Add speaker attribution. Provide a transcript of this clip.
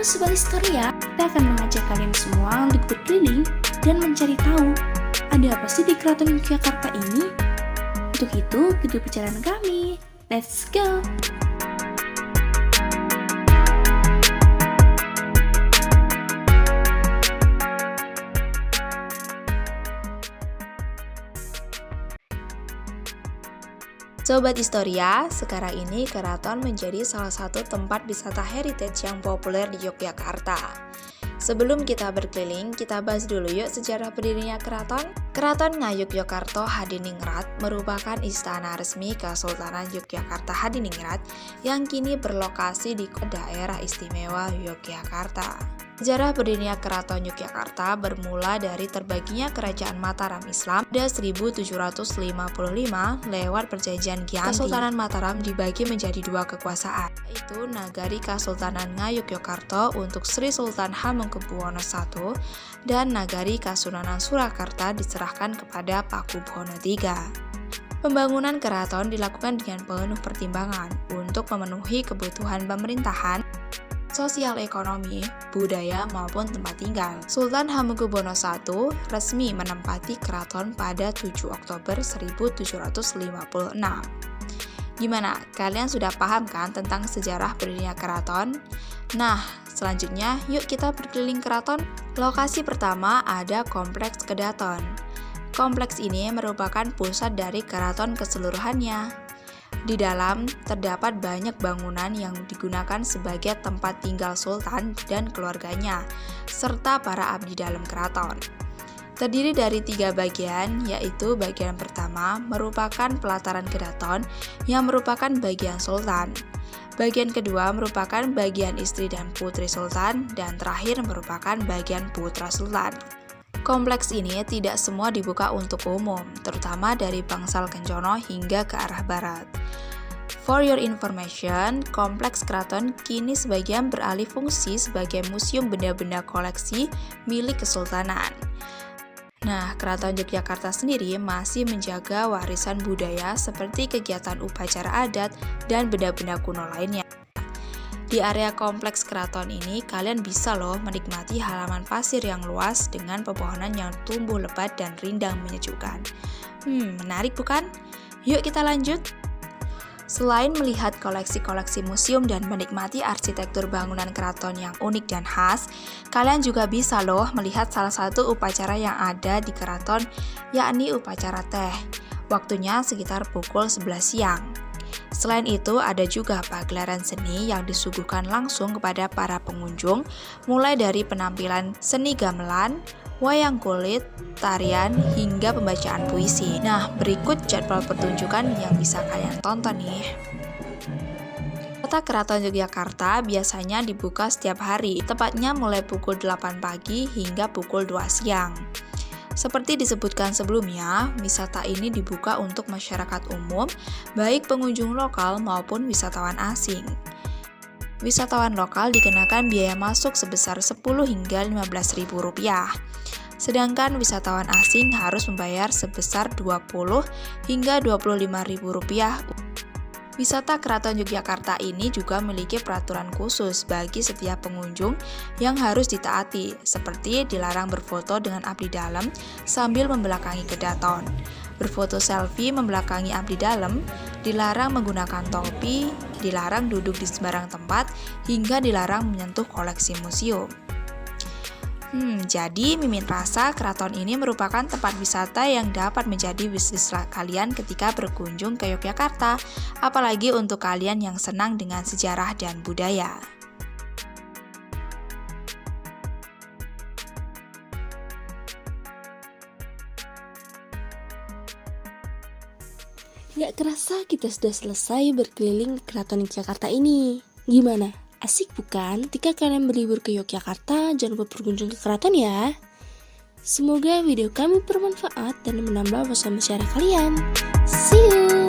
Speaker 1: Sobat Historia, kita akan mengajak kalian semua untuk berkeliling dan mencari tahu ada apa sih di Keraton Yogyakarta ini. Untuk itu, ikuti perjalanan kami. Let's go!
Speaker 2: Sobat Historia, sekarang ini keraton menjadi salah satu tempat wisata heritage yang populer di Yogyakarta. Sebelum kita berkeliling, kita bahas dulu yuk sejarah berdirinya keraton. Keraton Ngayogyakarta Hadiningrat merupakan istana resmi Kesultanan Yogyakarta Hadiningrat yang kini berlokasi di daerah istimewa Yogyakarta. Sejarah berdirinya Keraton Yogyakarta bermula dari terbaginya Kerajaan Mataram Islam pada 1755 lewat Perjanjian Giyanti. Kesultanan Mataram dibagi menjadi dua kekuasaan, yaitu Nagari Kesultanan Ngayogyakarta untuk Sri Sultan Hamengkubuwono I dan Nagari Kasunanan Surakarta diserahkan kepada Pakubuwono III. Pembangunan keraton dilakukan dengan penuh pertimbangan untuk memenuhi kebutuhan pemerintahan, sosial ekonomi, budaya maupun tempat tinggal. Sultan Hamengkubuwono I resmi menempati keraton pada 7 Oktober 1756. Gimana? Kalian sudah paham kan tentang sejarah berdirinya keraton? Nah, selanjutnya yuk kita berkeliling keraton. Lokasi pertama ada Kompleks Kedaton. Kompleks ini merupakan pusat dari keraton keseluruhannya. Di dalam terdapat banyak bangunan yang digunakan sebagai tempat tinggal sultan dan keluarganya, serta para abdi dalam keraton. Terdiri dari 3 bagian, yaitu bagian pertama merupakan pelataran kedaton yang merupakan bagian sultan. Bagian kedua merupakan bagian istri dan putri sultan, dan terakhir merupakan bagian putra sultan. Kompleks ini tidak semua dibuka untuk umum, terutama dari Bangsal Kencono hingga ke arah barat. For your information, Kompleks Keraton kini sebagian beralih fungsi sebagai museum benda-benda koleksi milik kesultanan. Nah, Keraton Yogyakarta sendiri masih menjaga warisan budaya seperti kegiatan upacara adat dan benda-benda kuno lainnya. Di area kompleks keraton ini, kalian bisa loh menikmati halaman pasir yang luas dengan pepohonan yang tumbuh lebat dan rindang menyejukkan. Menarik bukan? Yuk kita lanjut! Selain melihat koleksi-koleksi museum dan menikmati arsitektur bangunan keraton yang unik dan khas, kalian juga bisa loh melihat salah satu upacara yang ada di keraton, yakni upacara teh. Waktunya sekitar pukul 11 siang. Selain itu, ada juga pagelaran seni yang disuguhkan langsung kepada para pengunjung, mulai dari penampilan seni gamelan, wayang kulit, tarian, hingga pembacaan puisi. Nah, berikut jadwal pertunjukan yang bisa kalian tonton nih. Kota Keraton Yogyakarta biasanya dibuka setiap hari, tepatnya mulai pukul 8 pagi hingga pukul 2 siang. Seperti disebutkan sebelumnya, wisata ini dibuka untuk masyarakat umum, baik pengunjung lokal maupun wisatawan asing. Wisatawan lokal dikenakan biaya masuk sebesar 10 hingga Rp15.000. Sedangkan wisatawan asing harus membayar sebesar 20 hingga Rp25.000. Wisata Keraton Yogyakarta ini juga memiliki peraturan khusus bagi setiap pengunjung yang harus ditaati, seperti dilarang berfoto dengan abdi dalam sambil membelakangi kedaton, berfoto selfie membelakangi abdi dalam, dilarang menggunakan topi, dilarang duduk di sembarang tempat, hingga dilarang menyentuh koleksi museum. Jadi mimin rasa keraton ini merupakan tempat wisata yang dapat menjadi wishlist kalian ketika berkunjung ke Yogyakarta, apalagi untuk kalian yang senang dengan sejarah dan budaya.
Speaker 1: Gak kerasa kita sudah selesai berkeliling Keraton Yogyakarta ini. Gimana? Asik bukan? Jika kalian berlibur ke Yogyakarta, jangan lupa berkunjung ke keraton ya. Semoga video kami bermanfaat dan menambah wawasan sejarah kalian. See you!